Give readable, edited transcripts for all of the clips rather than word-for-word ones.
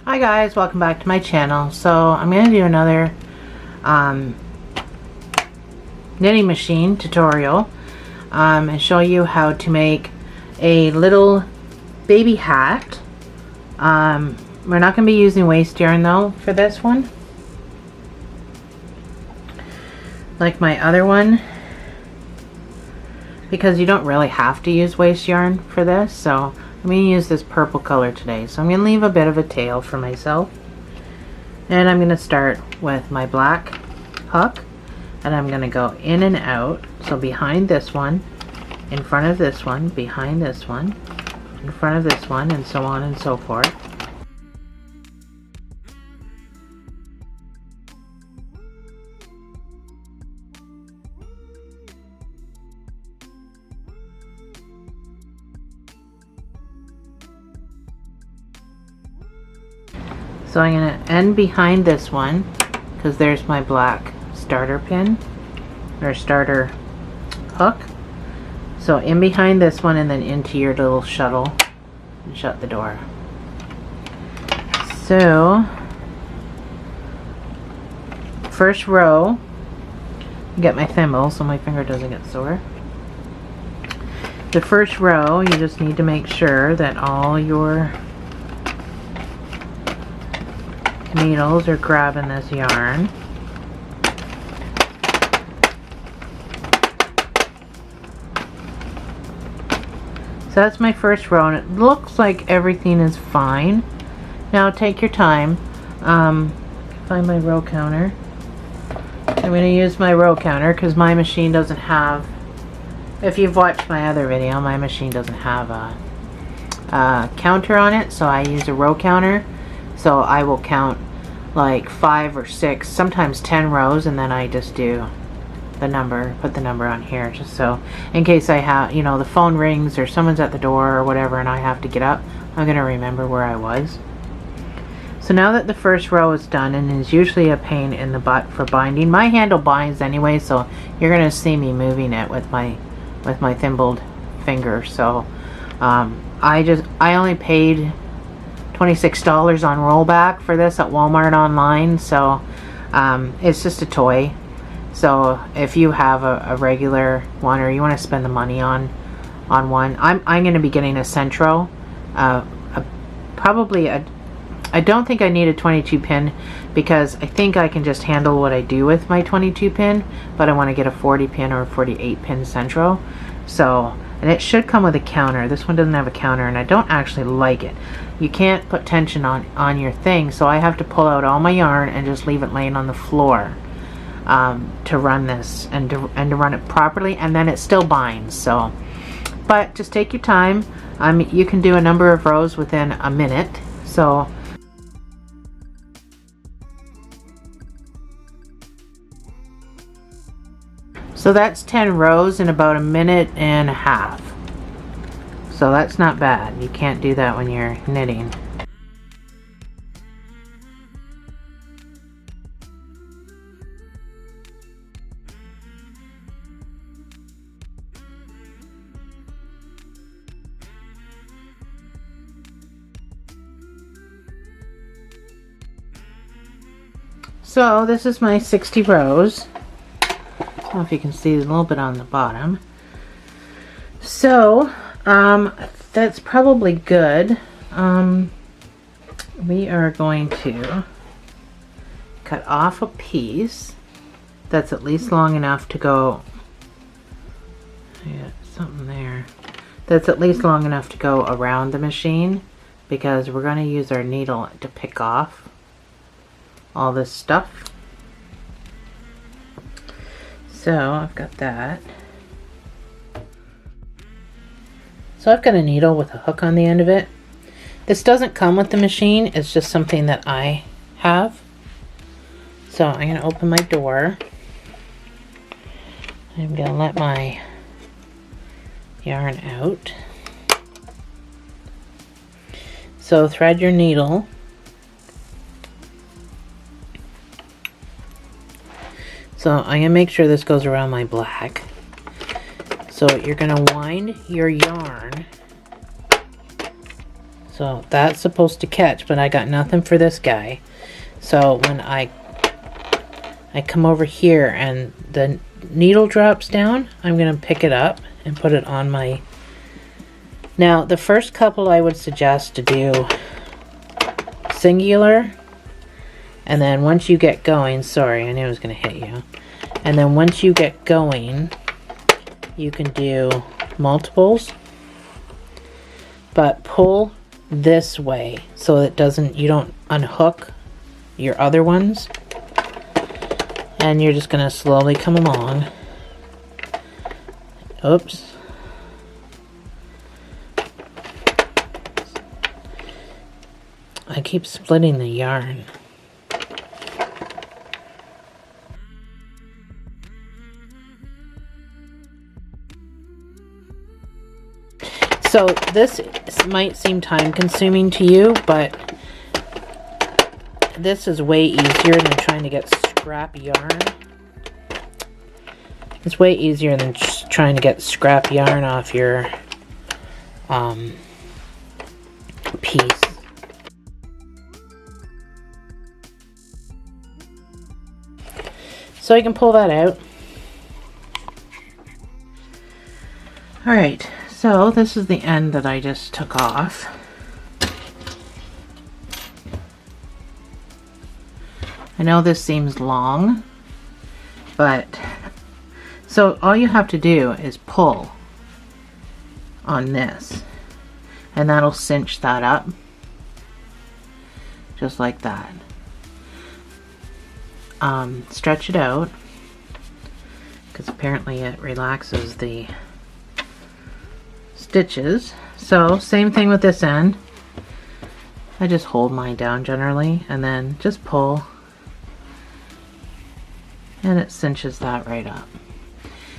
Hi guys, welcome back to my channel. So I'm going to do another knitting machine tutorial and show you how to make a little baby hat. We're not going to be using waste yarn though for this one, like my other one, because you don't really have to use waste yarn for this. So I'm going to use this purple color today. So I'm going to leave a bit of a tail for myself. And I'm going to start with my black hook. And I'm going to go in and out. So behind this one, in front of this one, behind this one, in front of this one, and so on and so forth. So I'm going to end behind this one because there's my black starter pin or starter hook. So in behind this one and then into your little shuttle and shut the door. So first row, get my thimble so my finger doesn't get sore. The first row, you just need to make sure that all your needles are grabbing this yarn. So that's my first row, and it looks like everything is fine. Now take your time. Find my row counter. I'm going to use my row counter because my machine doesn't have, if you've watched my other video, my machine doesn't have a counter on it, so I use a row counter. So I will count like 5 or 6, sometimes 10 rows, and then I just do the number, put the number on here, just so in case I have, you know, the phone rings or someone's at the door or whatever and I have to get up, I'm going to remember where I was. So now that the first row is done, and is usually a pain in the butt for binding, my handle binds anyway, so you're going to see me moving it with my thimbled finger. So I only paid $26 on rollback for this at Walmart online, so it's just a toy. So if you have a regular one or you want to spend the money on one, I'm going to be getting a Sentro, probably I don't think I need a 22 pin because I think I can just handle what I do with my 22 pin, but I want to get a 40 pin or a 48 pin Sentro. So, and it should come with a counter. This one doesn't have a counter, and I don't actually like it. You can't put tension on your thing, so I have to pull out all my yarn and just leave it laying on the floor to run this and to run it properly, and then it still binds. So, but just take your time. You can do a number of rows within a minute. So that's 10 rows in about a minute and a half. So that's not bad. You can't do that when you're knitting. So this is my 60 rows. I don't know if you can see a little bit on the bottom. So that's probably good. We are going to cut off a piece that's at least long enough to go, yeah, something there, that's at least long enough to go around the machine, because we're going to use our needle to pick off all this stuff. So I've got that. So I've got a needle with a hook on the end of it. This doesn't come with the machine, it's just something that I have. So I'm going to open my door. I'm going to let my yarn out. So thread your needle. So I'm going to make sure this goes around my black. So you're going to wind your yarn So that's supposed to catch, but I got nothing for this guy. So when I come over here and the needle drops down, I'm going to pick it up and put it on my... Now, the first couple I would suggest to do singular, and then once you get going, sorry, I knew I was going to hit you. And then once you get going, you can do multiples, but pull this way so it doesn't, you don't unhook your other ones. And you're just gonna slowly come along. Oops. I keep splitting the yarn. So this might seem time consuming to you, but this is way easier than trying to get scrap yarn. It's way easier than just trying to get scrap yarn off your piece. So I can pull that out. Alright, so this is the end that I just took off. I know this seems long, but so all you have to do is pull on this and that'll cinch that up just like that. Stretch it out because apparently it relaxes the stitches. So same thing with this end. I just hold mine down generally and then just pull and it cinches that right up.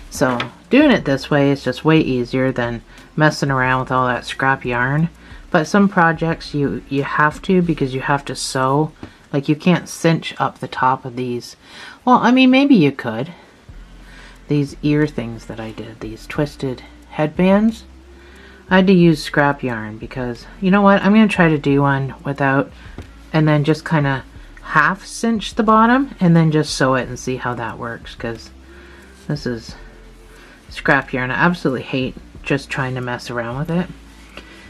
So doing it this way is just way easier than messing around with all that scrap yarn. But some projects you have to, because you have to sew. Like you can't cinch up the top of these. Well, I mean, maybe you could. These ear things that I did, these twisted headbands, I had to use scrap yarn because, you know what, I'm going to try to do one without, and then just kind of half cinch the bottom and then just sew it and see how that works, because this is scrap yarn. I absolutely hate just trying to mess around with it.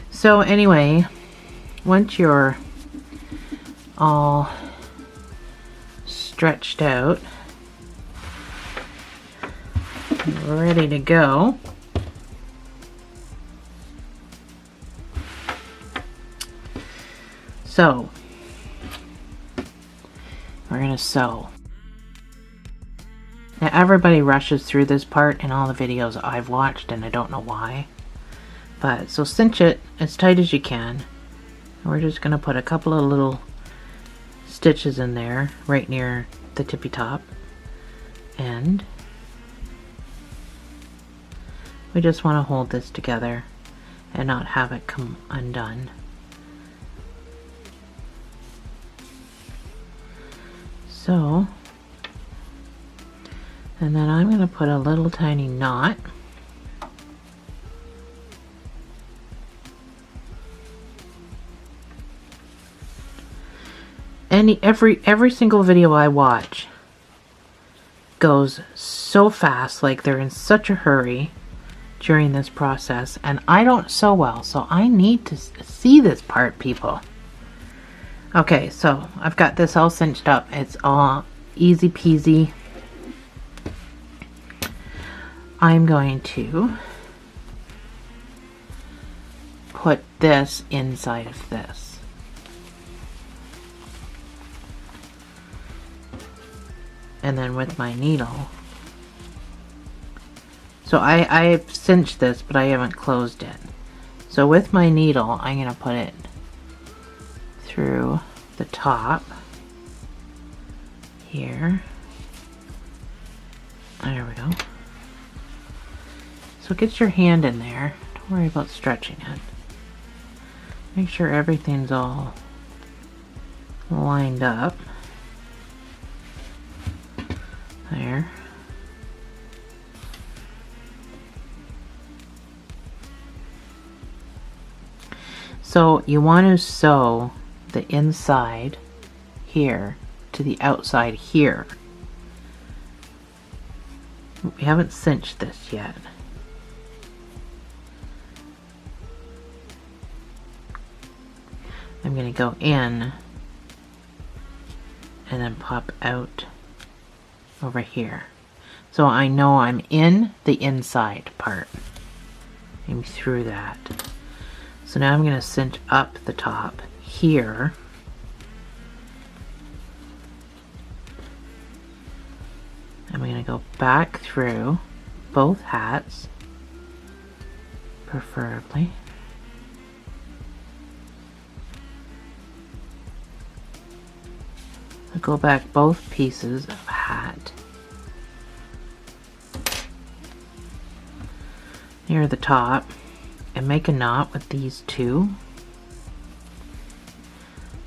So anyway, once you're all stretched out, ready to go, so we're gonna sew. Now everybody rushes through this part in all the videos I've watched, and I don't know why. But so cinch it as tight as you can. And we're just gonna put a couple of little stitches in there right near the tippy top, and we just want to hold this together and not have it come undone. So, and then I'm going to put a little tiny knot. Every single video I watch goes so fast, like they're in such a hurry during this process, and I don't sew well, so I need to see this part, people. Okay, so I've got this all cinched up. It's all easy peasy. I'm going to put this inside of this. And then with my needle, so I've cinched this, but I haven't closed it. So with my needle, I'm going to put it through the top here. There we go. So get your hand in there. Don't worry about stretching it. Make sure everything's all lined up. There. So you want to sew the inside here to the outside here. We haven't cinched this yet. I'm going to go in and then pop out over here. So I know I'm in the inside part. I'm through that. So now I'm going to cinch up the top here. I'm going to go back through both hats, preferably. I'll go back both pieces of hat near the top and make a knot with these two.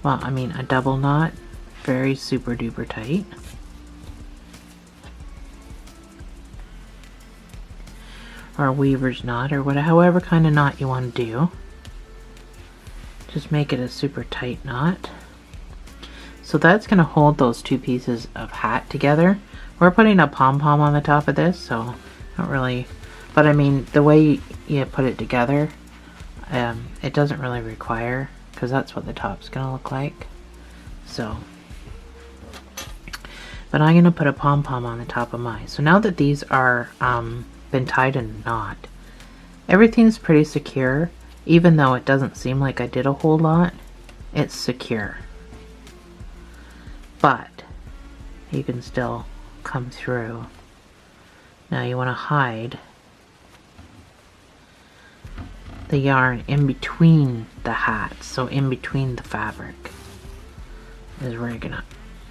Well, I mean a double knot, very super duper tight. Or a weaver's knot, or whatever, however kind of knot you want to do. Just make it a super tight knot. So that's going to hold those two pieces of hat together. We're putting a pom-pom on the top of this, so not really, but I mean the way you put it together, it doesn't really require, because that's what the top's going to look like. So, but I'm going to put a pom-pom on the top of mine. So now that these are been tied in a knot, everything's pretty secure. Even though it doesn't seem like I did a whole lot, it's secure. But you can still come through. Now you want to hide the yarn in between the hats, so in between the fabric is where you're gonna,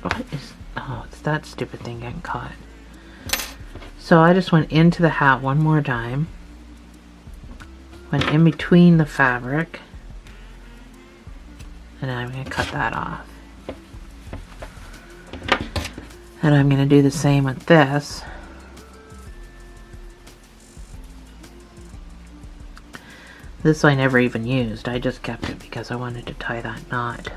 what is, oh, it's that stupid thing getting caught. So I just went into the hat one more time, went in between the fabric, and I'm going to cut that off. And I'm going to do the same with this. This I never even used, I just kept it because I wanted to tie that knot.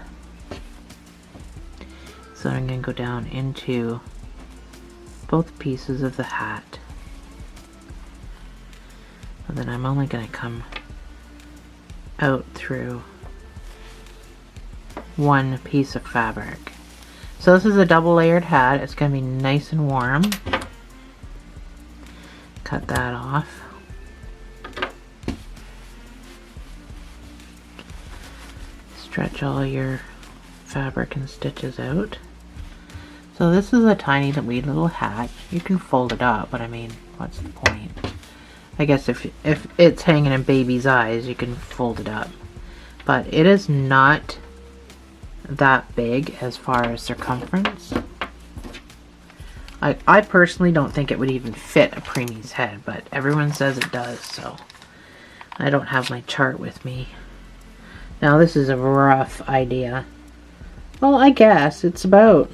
So I'm going to go down into both pieces of the hat. And then I'm only going to come out through one piece of fabric. So this is a double layered hat. It's going to be nice and warm. Cut that off. Stretch all your fabric and stitches out. So this is a tiny wee little hat. You can fold it up, but I mean, what's the point? I guess if it's hanging in baby's eyes, you can fold it up. But it is not that big as far as circumference. I personally don't think it would even fit a preemie's head, but everyone says it does, so I don't have my chart with me. Now this is a rough idea. Well, I guess it's about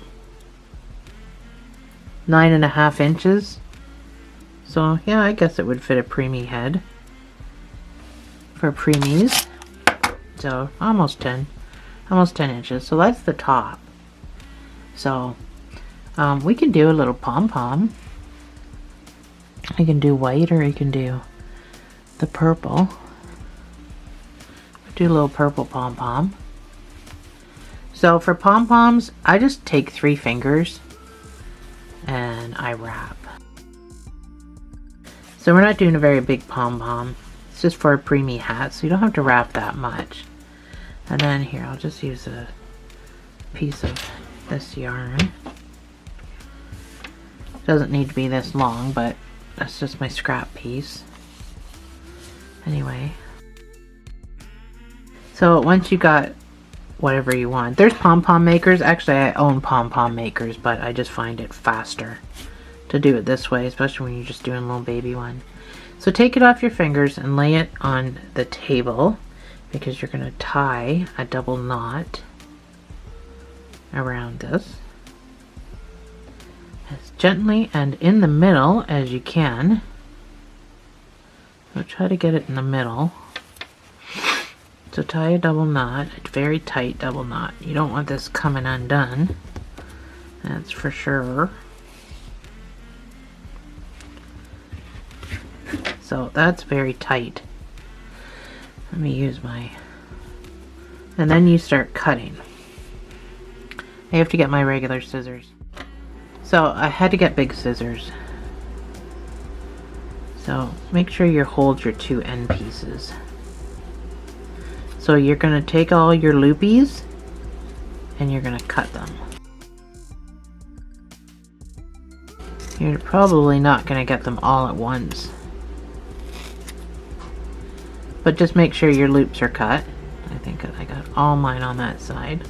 9.5 inches. So yeah, I guess it would fit a preemie head for preemies. So almost 10 inches. So that's the top. So we can do a little pom-pom. You can do white or you can do the purple. Do a little purple pom-pom. So for pom-poms, I just take 3 fingers and I wrap. So we're not doing a very big pom-pom. It's just for a preemie hat, so you don't have to wrap that much. And then here, I'll just use a piece of this yarn. Doesn't need to be this long, but that's just my scrap piece. Anyway. So once you got whatever you want. There's pom-pom makers. Actually, I own pom-pom makers, but I just find it faster to do it this way, especially when you're just doing a little baby one. So take it off your fingers and lay it on the table because you're going to tie a double knot around this as gently and in the middle as you can. So try to get it in the middle So tie a double knot, a very tight double knot. You don't want this coming undone, that's for sure. So that's very tight. Let me use my... And then you start cutting. I have to get my regular scissors. So I had to get big scissors. So make sure you hold your two end pieces. So you're going to take all your loopies and you're going to cut them. You're probably not going to get them all at once. But just make sure your loops are cut. I think I got all mine on that side.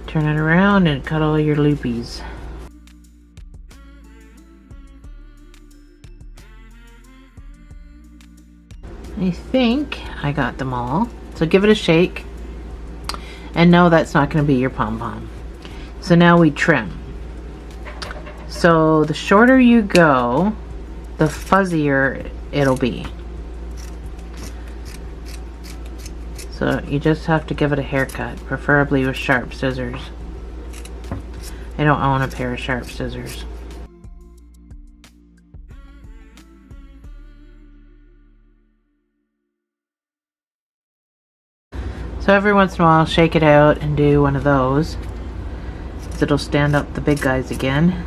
Turn it around and cut all your loopies. I think I got them all. So give it a shake. And no, that's not going to be your pom-pom. So now we trim. So the shorter you go, the fuzzier it'll be. So you just have to give it a haircut, preferably with sharp scissors. I don't own a pair of sharp scissors. So every once in a while, shake it out and do one of those. So it'll stand up the big guys again.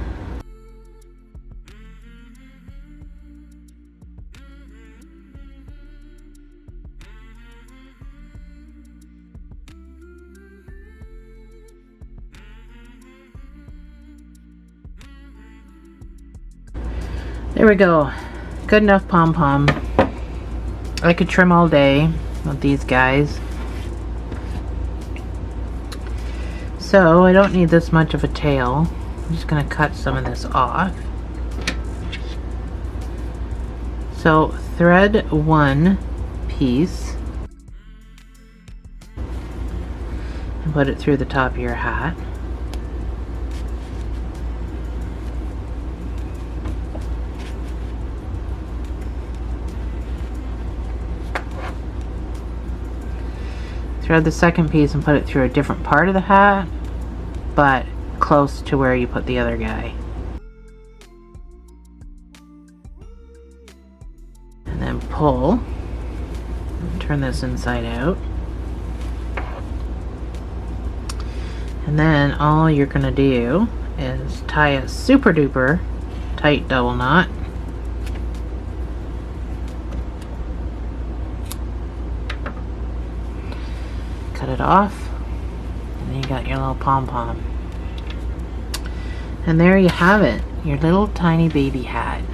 There we go. Good enough pom-pom. I could trim all day with these guys. So I don't need this much of a tail. I'm just going to cut some of this off. So thread one piece and put it through the top of your hat. Thread the second piece and put it through a different part of the hat, but close to where you put the other guy. And then pull, and turn this inside out. And then all you're going to do is tie a super duper tight double knot. Cut it off, and then you got your little pom-pom. And there you have it, your little tiny baby hat.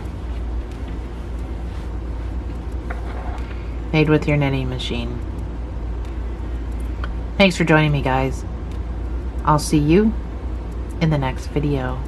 Made with your knitting machine. Thanks for joining me, guys. I'll see you in the next video.